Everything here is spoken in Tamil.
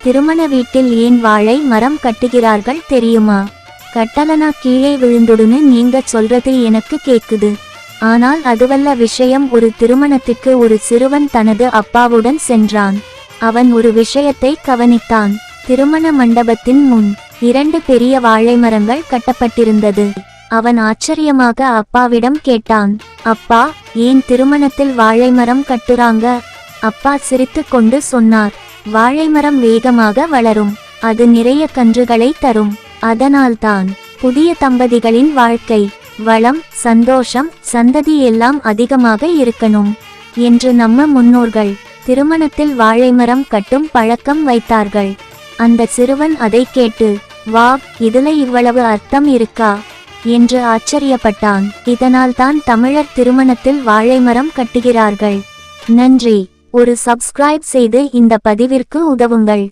திருமண வீட்டில் ஏன் வாழை மரம் கட்டுகிறார்கள் தெரியுமா? கட்டலனா கீழே விழுந்துடுன்னு நீங்க சொல்றது எனக்கு கேக்குது. ஆனால் அதுவல்ல விஷயம். ஒரு திருமணத்துக்கு ஒரு சிறுவன் தனது அப்பாவுடன் சென்றான். அவன் ஒரு விஷயத்தை கவனித்தான். திருமண மண்டபத்தின் முன் 2 பெரிய வாழை மரங்கள் கட்டப்பட்டிருந்தது. அவன் ஆச்சரியமாக அப்பாவிடம் கேட்டான், அப்பா, ஏன் திருமணத்தில் வாழை மரம் கட்டுறாங்க? அப்பா சிரித்து கொண்டு சொன்னார், வாழைமரம் வேகமாக வளரும், அது நிறைய கன்றுகளை தரும். அதனால்தான் புதிய தம்பதிகளின் வாழ்க்கை வளம், சந்தோஷம், சந்ததி எல்லாம் அதிகமாக இருக்கணும் என்று நம்ம முன்னோர்கள் திருமணத்தில் வாழைமரம் கட்டும் பழக்கம் வைத்தார்கள். அந்த சிறுவன் அதை கேட்டு, வா, இதுல இவ்வளவு அர்த்தம் இருக்கா என்று ஆச்சரியப்பட்டான். இதனால்தான் தமிழர் திருமணத்தில் வாழைமரம் கட்டுகிறார்கள். நன்றி. ஒரு சப்ஸ்கிரைப் செய்து இந்த பதிவிற்கு உதவுங்கள்.